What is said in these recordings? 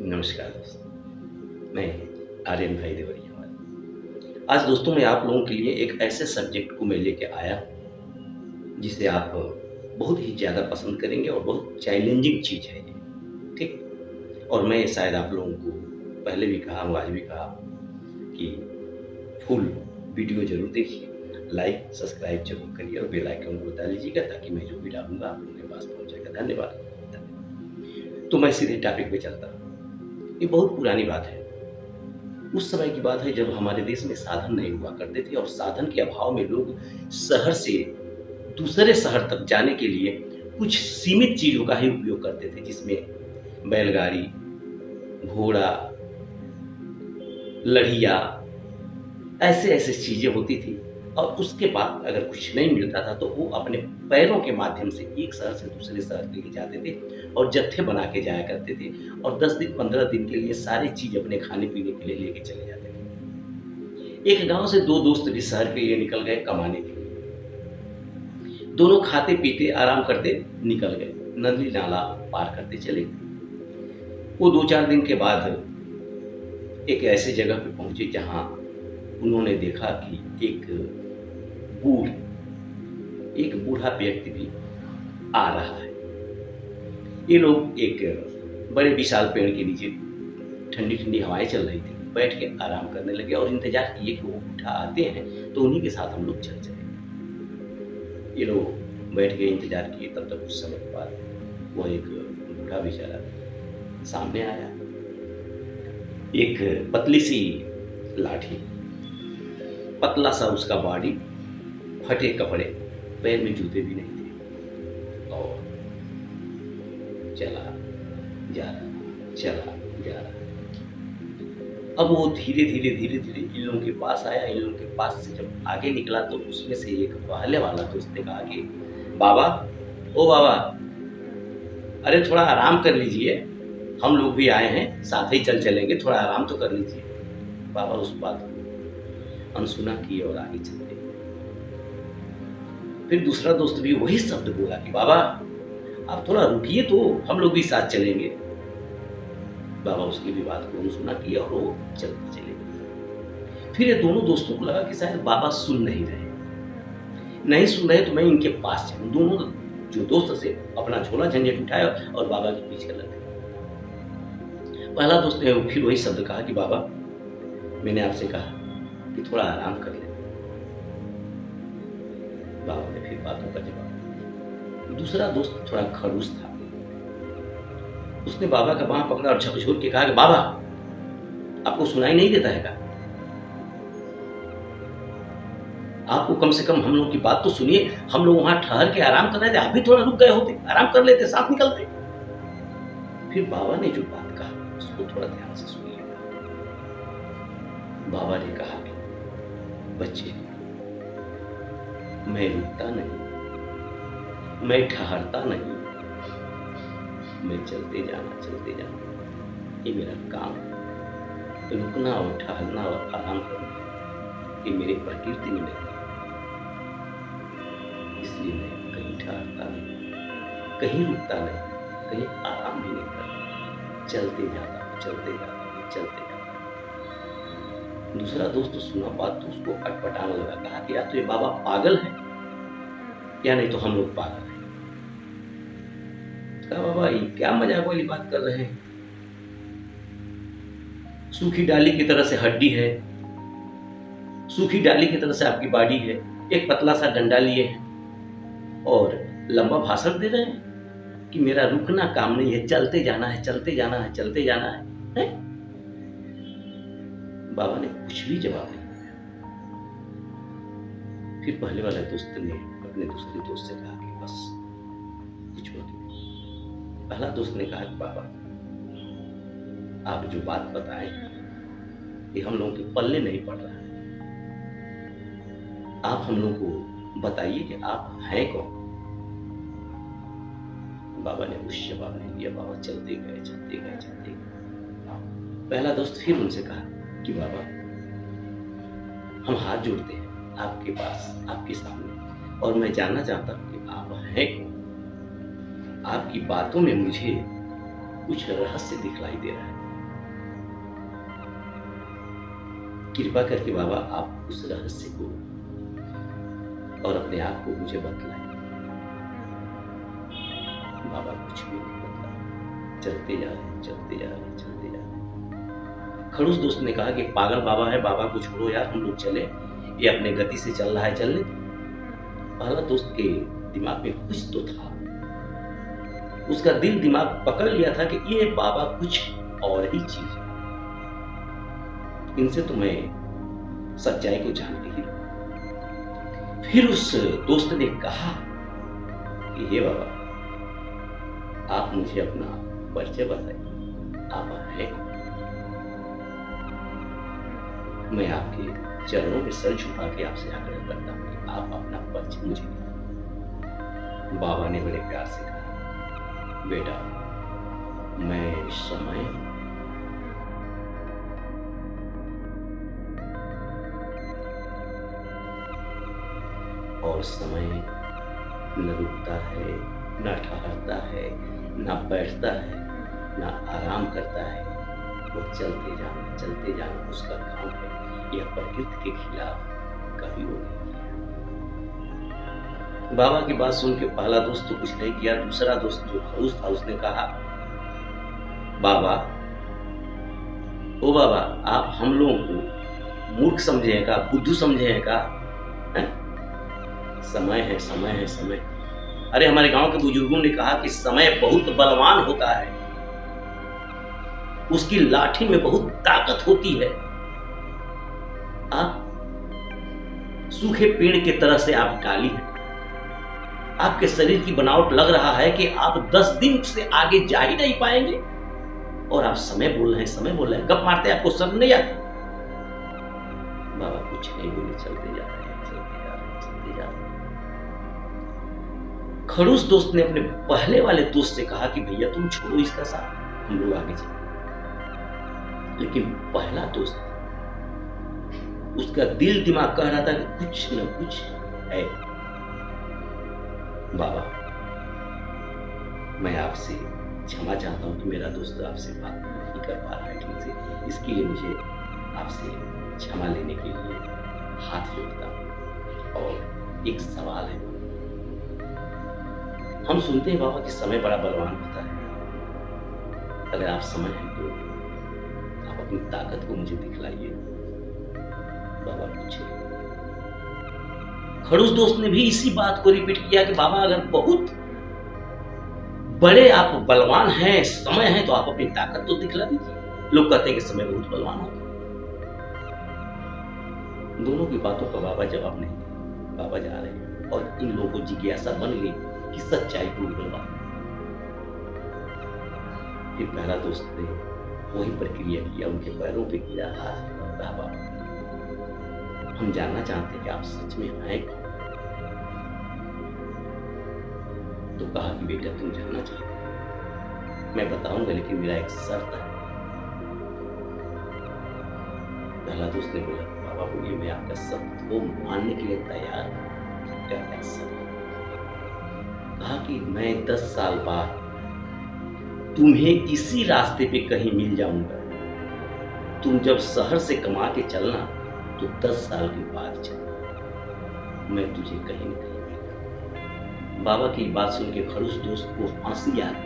नमस्कार दोस्तों, मैं आर्यन भाई देवरिया वाला। आज दोस्तों मैं आप लोगों के लिए एक ऐसे सब्जेक्ट को मैं लेके आया हूँ, जिसे आप बहुत ही ज़्यादा पसंद करेंगे और बहुत चैलेंजिंग चीज़ है ये, ठीक? और मैं शायद आप लोगों को पहले भी कहा हूँ, आज भी कहा कि फुल वीडियो ज़रूर देखिए, लाइक, सब्सक्राइब ज़रूर करिए और बेल आइकन को बता लीजिएगा ताकि मैं जो भी डालूँगा आप लोगों के पास पहुँच जाएगा। धन्यवाद। तो मैं सीधे टॉपिक पे चलता हूँ। ये बहुत पुरानी बात है। उस समय की बात है जब हमारे देश में साधन नहीं हुआ करते थे और साधन के अभाव में लोग शहर से दूसरे शहर तक जाने के लिए कुछ सीमित चीज़ों का ही उपयोग करते थे, जिसमें बैलगाड़ी, घोड़ा, लड़िया, ऐसे-ऐसे चीज़ें होती थी। और उसके बाद अगर कुछ नहीं मिलता था तो वो अपने पैरों के माध्यम से एक शहर से दूसरे शहर के लिए जाते थे और जत्थे बना के जाया करते थे और 10 दिन, 15 दिन के लिए सारी चीज़ अपने खाने-पीने के लिए लेके चले जाते थे। एक गाँव से 2 दोस्त भी शहर के लिए निकल गए कमाने के लिए। दोनों खाते-पीते, आराम करते निकल गए। नदी-नाला पार करते चले गए। वो 2-4 दिन के बाद एक ऐसी जगह पे पहुँचे जहाँ उन्होंने देखा कि एक बूढ़ा व्यक्ति भी आ रहा है। ये लोग एक बड़े विशाल पेड़ के नीचे, ठंडी-ठंडी हवाएँ चल रही थी, बैठ के आराम करने लगे और इंतज़ार किए कि वो बूढ़ा आते हैं तो उन्हीं के साथ हम लोग चल चलें। ये लोग बैठ गए, इंतज़ार किए, तब तक कुछ समय के बाद वो एक बूढ़ा बेचारा सामने आया। एक पतली-सी लाठी, पतला-सा उसका बॉडी, फटे कपड़े, पैर में जूते भी नहीं थे और चला जा रहा। अब वो धीरे-धीरे इन लोगों के पास आया। इन लोगों के पास से जब आगे निकला तो उसमें से एक पहले वाला दोस्त ने कहा कि बाबा, ओ बाबा, अरे थोड़ा आराम कर लीजिए, हम लोग भी आए हैं, साथ ही चल चलेंगे, थोड़ा आराम तो कर लीजिए। बाबा उस बात को अनसुना किए और आगे चलते। फिर दूसरा दोस्त भी वही शब्द बोला कि बाबा आप थोड़ा रुकिए तो हम लोग भी साथ चलेंगे। बाबा उसकी भी बात को अनसुना किया और वो चलते चले गए। फिर ये दोनों दोस्तों को लगा कि शायद बाबा सुन नहीं सुन रहे तो मैं इनके पास चलूं। दोनों जो दोस्त थे अपना झोला झंझट उठाया और बाबा के पीछे लगे। पहला दोस्त ने फिर वही शब्द कहा कि बाबा, मैंने आपसे कहा कि थोड़ा आराम कर ले। बाबा ने फिर बातों का जवाब दिया। दूसरा दोस्त थोड़ा खड़ूस था। उसने बाबा का बाँह पकड़ा और झकझोर के कहा कि बाबा, आपको सुनाई नहीं देता है क्या? आपको कम से कम हम लोग की बात तो सुनिए। हम लोग वहां ठहर के आराम कर रहे थे, आप भी थोड़ा रुक गए होते, आराम कर लेते, साथ निकलते। फिर बाबा ने जो बात कहा उसको थोड़ा ध्यान से सुनिए। बाबा ने कहा कि बच्चे, मैं रुकता नहीं, मैं ठहरता नहीं, मैं चलते जाना, ये मेरा काम है। रुकना और ठहरना और आराम करना ये मेरे प्रकृति में नहीं है। इसलिए मैं कहीं ठहरता नहीं, कहीं रुकता नहीं, कहीं आराम भी नहीं करता, चलते जाता हूँ। दूसरा दोस्त सुना बात तो उसको अटपटाने लगा। कहा कि या तो ये बाबा पागल है या नहीं तो हम लोग पागल हैं। कहा बाबा, ये क्या मजाक वाली बात कर रहे हैं? सूखी डाली की तरह से हड्डी है, सूखी डाली की तरह से आपकी बॉडी है, एक पतला सा डंडा लिए हैं और लंबा भाषण दे रहे हैं कि मेरा रुकना काम नहीं है, चलते जाना है। हैं? बाबा ने कुछ भी जवाब नहीं दिया। फिर पहले वाले दोस्त ने अपने दूसरे दोस्त से कहा कि बस कुछ मत बोलो। पहला दोस्त ने कहा कि बाबा, आप जो बात बताएं ये हम लोगों के पल्ले नहीं पड़ रहा है। आप हम लोगों को बताइए कि आप हैं कौन? बाबा ने कुछ जवाब नहीं दिया। बाबा चलते गए। पहला दोस्त फिर उनसे कहा कि बाबा, हम हाथ जोड़ते हैं आपके पास, आपके सामने, और मैं जानना चाहता हूं कि आप हैं कौन? आपकी बातों में मुझे कुछ रहस्य दिखलाई दे रहा है। कृपा करके बाबा आप उस रहस्य को और अपने आप को मुझे बतलाएं। बाबा कुछ भी नहीं बतला, चलते जा रहे, चलते जा रहे, चलते जा रहे। खड़ूस दोस्त ने कहा कि पागल बाबा है, बाबा को छोड़ो यार, हम लोग चले, ये अपने गति से चल रहा है, चलने दो। पहला दोस्त के दिमाग में कुछ तो था, उसका दिल दिमाग पकड़ लिया था कि ये बाबा कुछ और ही चीज है, इनसे तो मैं सच्चाई को जान के ही रहूं। फिर उस दोस्त ने कहा कि हे बाबा, आप मुझे अपना परिचय बताइए, आप हैं कौन? मैं आपके चरणों में सर झुका के आपसे आग्रह करता हूं कि आप अपना परिचय मुझे दीजिए। बाबा ने बड़े प्यार से कहा, बेटा मैं समय हूं। और समय न रुकता है, न ठहरता है, न बैठता है, न आराम करता है, वो चलते जाना उसका काम है। यह प्रकृति के खिलाफ कभी वो नहीं किया। बाबा की बात सुन के पहला दोस्त तो कुछ नहीं किया, दूसरा दोस्त जो खड़ूस था उसने कहा, बाबा ओ बाबा, आप हम लोगों को मूर्ख समझे हैं का, बुद्धू समझे हैं का? समय है, समय है, समय। अरे हमारे गांव के बुजुर्गों ने कहा कि समय बहुत बलवान होता है, उसकी लाठी में बहुत ताकत होती है। आप सूखे पेड़ के तरह से आप काली हैं, आपके शरीर की बनावट लग रहा है कि आप 10 दिन से आगे जा ही नहीं पाएंगे, और आप समय बोल रहे हैं, समय बोल रहे हैं, गप मारते हैं, आपको शर्म नहीं आती? बाबा कुछ नहीं बोले, चलते जा रहे हैं, चलते जा रहे हैं, चलते जा रहे हैं। खड़ूस दोस्त ने अपने पहले वाले दोस्त से कहा कि भैया तुम छोड़ो इसका साथ, हम लोग आगे चले। लेकिन पहला दोस्त, उसका दिल दिमाग कह रहा था कि कुछ न कुछ है। बाबा मैं आपसे क्षमा चाहता हूं कि मेरा दोस्त आपसे बात नहीं कर पा रहा है ठीक से, इसके लिए मुझे आपसे क्षमा लेने के लिए हाथ जोड़ता हूं। और एक सवाल है, हम सुनते हैं बाबा कि समय बड़ा बलवान होता है, अगर आप समय हैं तो आप अपनी ताकत को मुझे दिखलाइए। बाबा पूछे। खड़ूस दोस्त ने भी इसी बात को रिपीट किया कि बाबा अगर बहुत बड़े आप बलवान हैं, समय है, तो आप अपनी ताकत तो दिखला दीजिए। लोग कहते हैं कि समय बहुत बलवान होता है। दोनों की बातों का बाबा जवाब नहीं दिया, बाबा जा रहे हैं, और इन लोगों को जिज्ञासा बन गई कि सच्चाई को उगलवा। फिर पहला दोस्त ने वही प्रक्रिया किया, उनके पैरों पे गिरा, हाथ कहा, बाबा हम जानना चाहते हैं कि आप सच में हैं कौन? तो कहा कि बेटा तुम जानना चाहते हो, मैं बताऊंगा, लेकिन मेरा एक शर्त है। पहला दोस्त ने बोला, बाबा बोलिए, मैं आपका शब्द को मानने के लिए तैयार हूं। क्या शर्त? कहा कि मैं 10 साल बाद तुम्हें इसी रास्ते पे कहीं मिल जाऊंगा, तुम जब शहर से कमा के चलना तो 10 साल के बाद चलना, मैं तुझे कहीं न कहीं मिलूंगा। बाबा की बात सुन के खड़ूस दोस्त को हंसी आ गई।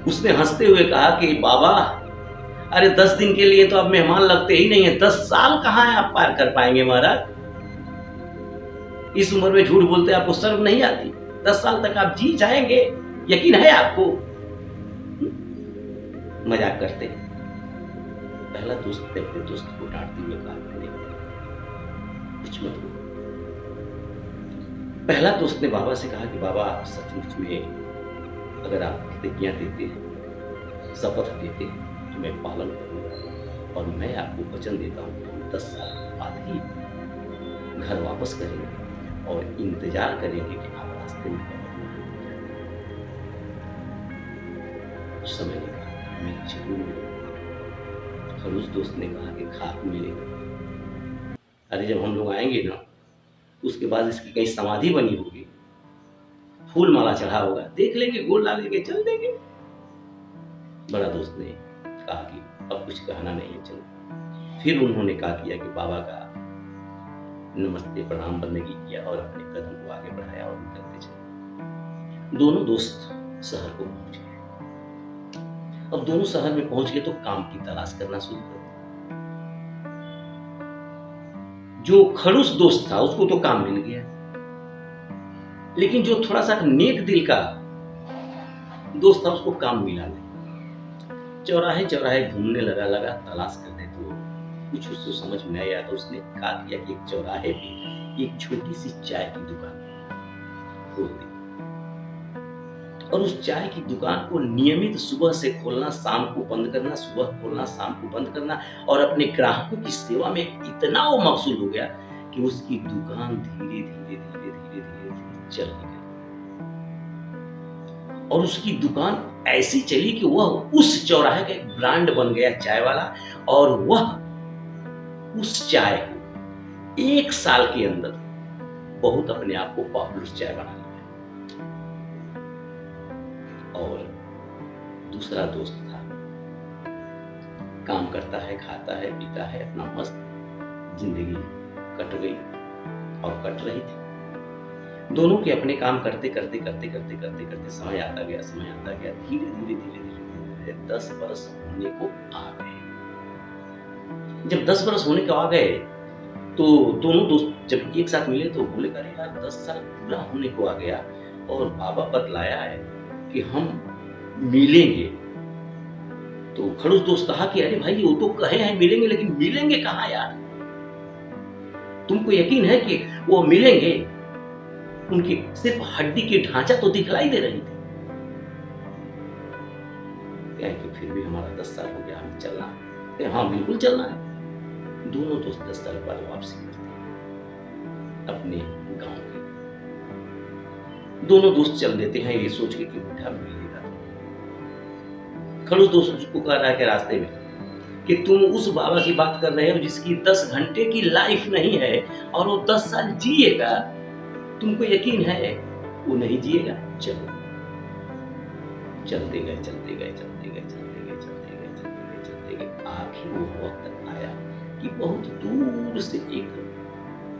उसने हंसते हुए कहा कि बाबा अरे 10 दिन के लिए तो आप मेहमान लगते ही नहीं है, 10 साल कहाँ है आप पार कर पाएंगे महाराज? इस उम्र में झूठ बोलते आपको शर्म नहीं आती? 10 साल तक आप जी जाएंगे, यकीन है आपको? मजाक करते। पहला दोस्त ने अपने दोस्त को डांटते हुए कहा, कुछ मत बोलो। पहला दोस्त ने बाबा से कहा कि बाबा आप सचमुच में अगर आप प्रतिज्ञा देते हैं, शपथ देते हैं, तो मैं पालन करूंगा, और मैं आपको वचन देता हूं कि हम 10 साल के बाद ही घर वापस करेंगे और इंतजार करेंगे कि आप रास्ते में समय ने कहा मैं जरूर मिलूंगा। खड़ूस दोस्त ने कहा कि खाक मिलेगा। अरे जब हम लोग आएंगे ना, उसके बाद इसकी कहीं समाधि बनी होगी, फूल माला चढ़ा होगा, देख लेंगे, गोल ला लेंगे, चल देंगे। बड़ा दोस्त ने कहा कि अब कुछ कहना नहीं है, चलो। फिर उन्होंने क्या किया कि बाबा का नमस्ते प्रणाम बंदगी किया और अपने कदम को आगे बढ़ाया और निकलते चले। दोनों दोस्त शहर को पहुंच गए। अब दोनों शहर में पहुंच गए तो काम की तलाश करना शुरू कर दिया। जो खड़ूस दोस्त था उसको तो काम मिल गया, लेकिन जो थोड़ा सा नेक दिल का दोस्त था उसको काम मिला नहीं। चौराहे चौराहे घूमने लगा तलाश करने, तो कुछ उसको समझ में नहीं आया। तो उसने कहा किया कि एक चौराहे पे एक छोटी सी चाय की दुकान खोल दी और उस चाय की दुकान को नियमित सुबह से खोलना, शाम को बंद करना, सुबह खोलना, शाम को बंद करना, और अपने ग्राहकों की सेवा में इतना वो मशगूल हो गया कि उसकी दुकान धीरे धीरे धीरे धीरे धीरे धीरे चल गई। और उसकी दुकान ऐसी चली कि वह उस चौराहे का एक ब्रांड बन गया चाय वाला, और वह उस चाय को 1 साल के अंदर बहुत अपने आप को पॉपुलर चाय बना लिया। और दूसरा दोस्त था, काम करता है, खाता है, पीता है, अपना मस्त जिंदगी कट गई और कट रही थी। दोनों के अपने काम करते करते करते करते करते करते समय आता गया, धीरे धीरे धीरे धीरे 10 वर्ष होने को आ गए। जब 10 वर्ष होने को आ गए तो दोनों दोस्त जब एक साथ मिले तो बोले, अरे यार 10 साल पूरा होने को आ गया और बाबा बतलाया है कि हम मिलेंगे। तो खड़ूस दोस्त कहा कि अरे भाई वो तो कहे हैं मिलेंगे, लेकिन मिलेंगे कहाँ यार? तुमको यकीन है कि वो मिलेंगे? उनकी सिर्फ हड्डी की ढांचा तो दिखलाई दे रही थी। क्या है कि फिर भी हमारा 10 साल हो गया, हमें चलना है। हाँ बिल्कुल चलना है। दोनों दोस्त 10 साल बाद वापसी करते हैं अपने गांव के। दोनों दोस्त चल देते हैं ये सोच के कि बूढ़ा मिलेगा। खड़ूस दोस्त उसको कह रहा है कि रास्ते में कि तुम उस बाबा की बात कर रहे हो जिसकी 10 घंटे की लाइफ नहीं है और वो 10 साल जिएगा। तुमको यकीन है वो नहीं जिएगा? चलो। चलते गए चलते गए चलते गए चलते गए चलते गए चलते गए चलते गए। आखिर वो वक्त आया कि बहुत दूर से एक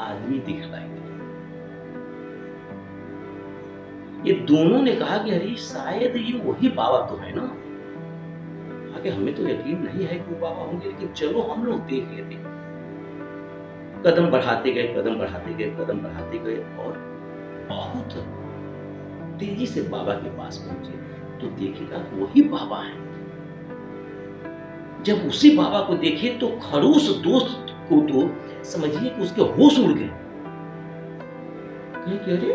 आदमी दिखलाई दिया। ये दोनों ने कहा कि अरे शायद ये वही बाबा तो है ना। आगे हमें तो यकीन नहीं है कि वो बाबा होंगे, लेकिन चलो हम लोग देख लेते हैं। कदम बढ़ाते गए, कदम बढ़ाते गए, कदम बढ़ाते गए और बहुत तेजी से बाबा के पास पहुंचे तो देखेगा वही बाबा है। जब उसी बाबा को देखे तो खड़ूस दोस्त को तो समझिए कि उसके होश उड़ गए। कहे अरे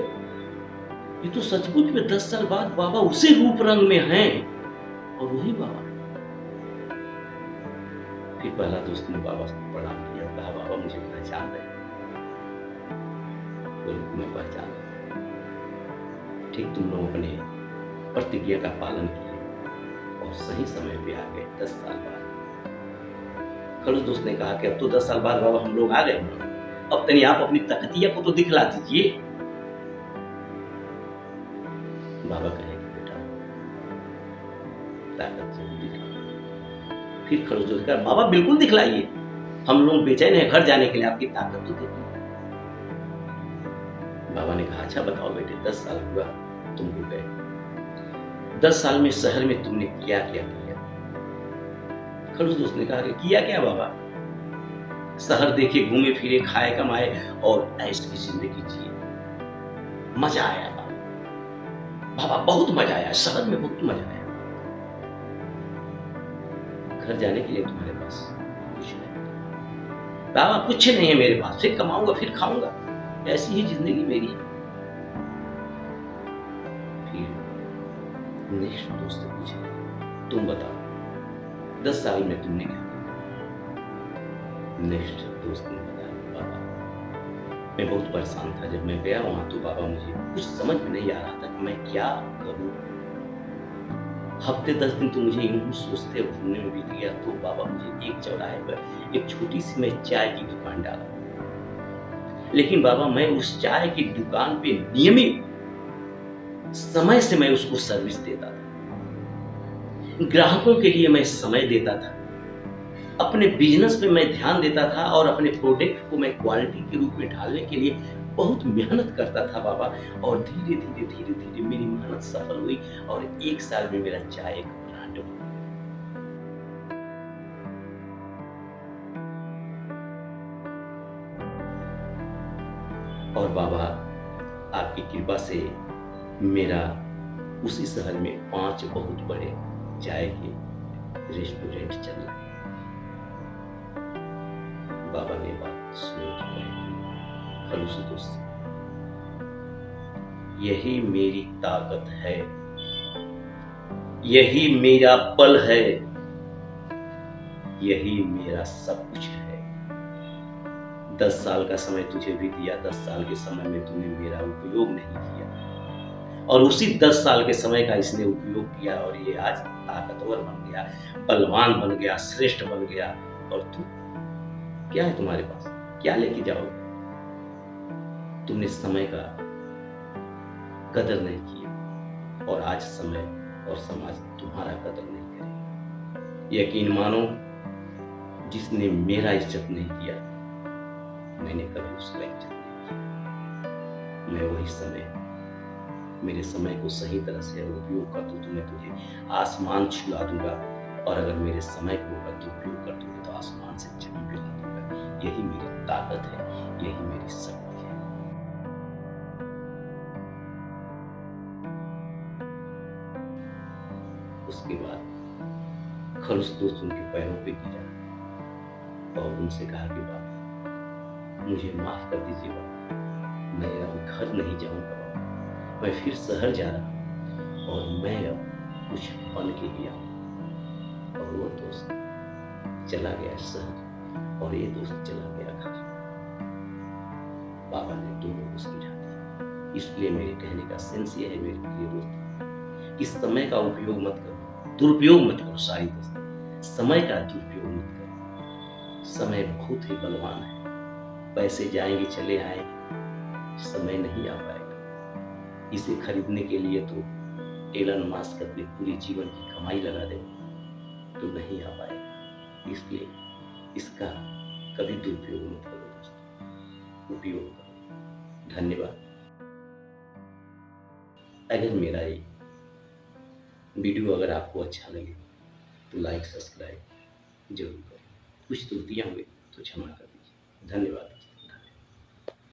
ये तो सचमुच में 10 साल बाद बाबा उसी रूप रंग में हैं और वही बाबा। फिर पहला दोस्त ने बाबा को प्रणाम किया, कहा बाबा मुझे पहचान रहे? बोले मैं पहचान रहा। ठीक तुम लोग अपने प्रतिज्ञा का पालन किए और सही समय पे आ गए 10 साल बाद। खड़ूस दोस्त ने कहा कि अब तो 10 साल बाद बाबा हम लोग आ गए, अब तनी आप अपनी तकतिया को तो दिखला दीजिए। बाबा कहे कि बेटा ताकत जरूर दिखला। फिर खड़ूस दोस्त कहा बाबा बिल्कुल दिखलाइए, हम लोग बेचैन हैं घर जाने के लिए, आपकी ताकत तो देखिए। बाबा ने कहा अच्छा बताओ बेटे 10 साल हुआ तुमको गए, 10 साल में शहर में तुमने क्या क्या किया? खड़ूस दोस्त ने कहा कि किया क्या बाबा? शहर देखे, घूमे फिरे, खाए कमाए और ऐश की जिंदगी जिए। मजा आया बाबा, बहुत मजा आया, शहर में बहुत मजा आया। घर जाने के लिए तुम्हारे पास कुछ नहीं बाबा? कुछ नहीं है मेरे पास, फिर कमाऊंगा फिर खाऊंगा, ऐसी ही जिंदगी मेरी। फिर नेक्स्ट दोस्त से पूछे तुम बताओ 10 साल में तुमने क्या किया? नेक्स्ट दोस्त ने बताया बाबा मैं बहुत परेशान था, जब मैं गया वहां तो बाबा मुझे कुछ समझ में नहीं आ रहा था कि मैं क्या करूं। हफ्ते 10 दिन तो मुझे यूं सोचते घूमने में बीत गया। तो बाबा मुझे एक चौराहे पर एक छोटी सी मैं चाय की दुकान डाला, लेकिन बाबा मैं उस चाय की दुकान पे नियमित समय से मैं उसको सर्विस देता था, ग्राहकों के लिए मैं समय देता था, अपने बिजनेस पे मैं ध्यान देता था और अपने प्रोडक्ट को मैं क्वालिटी के रूप में ढालने के लिए बहुत मेहनत करता था बाबा। और धीरे-धीरे मेरी मेहनत सफल हुई और 1 साल में मेरा चाय एक ब्रांड बन गया। और बाबा आपकी कृपा से मेरा उसी शहर में 5 बहुत बड़े चाय के रेस्टोरेंट चल रहे हैं। बाबा ने बात सुनी तो कहे, खलूस दोस्त, यही मेरी ताकत है, यही मेरा बल है, यही मेरा सब कुछ है। 10 साल का समय तुझे भी दिया, 10 साल के समय में तूने मेरा उपयोग नहीं किया और उसी 10 साल के समय का इसने उपयोग किया और ये आज ताकतवर बन गया, बलवान बन गया, श्रेष्ठ बन गया। और तू, क्या है तुम्हारे पास? क्या लेके जाओगे? तुमने समय का कदर नहीं किया और आज समय और समाज तुम्हारा कदर नहीं करे। यकीन मानो, जिसने मेरा इज्जत नहीं किया, मैंने कभी उसका इज्जत नहीं किया। मैं वही समय, मेरे समय को सही तरह से अगर उपयोग कर दूं तो मैं तुझे आसमान छुला दूंगा और अगर मेरे समय को अगर दुरुपयोग कर दूंगी तो आसमान से जमीन पे ला दूंगा। यही मेरी ताकत है, यही मेरी शक्ति है। उसके बाद खलूस दोस्त उनके पैरों पे गिरा और उनसे कहा कि बाबा, मुझे माफ कर दीजिए बाबा, मैं अब घर नहीं जाऊंगा बाबा, मैं फिर शहर जा रहा हूं और मैं अब कुछ बन के ही आऊं। और वो दोस्त चला गया शहर और ये दोस्त चला गया घर। बाबा ने दोनों को समझा दिया। इसलिए मेरे कहने का सेंस ये है मेरे प्रिय दोस्त, इस समय का उपयोग मत करो, दुरुपयोग मत करो। सारी दोस्त, समय का दुरुपयोग मत करो। समय बहुत ही बलवान है, पैसे जाएंगे चले आएंगे, समय नहीं आ पाएगा। इसे खरीदने के लिए तो एलन मस्क अपने पूरे जीवन की कमाई लगा दे तो नहीं आ पाएगा। इसलिए इसका कभी दुरुपयोग मत करो दोस्तों, उपयोग करो। धन्यवाद। अगर मेरा ये वीडियो अगर आपको अच्छा लगे तो लाइक सब्सक्राइब जरूर करें। कुछ त्रुटियां हुई तो क्षमा कर दीजिए। धन्यवाद।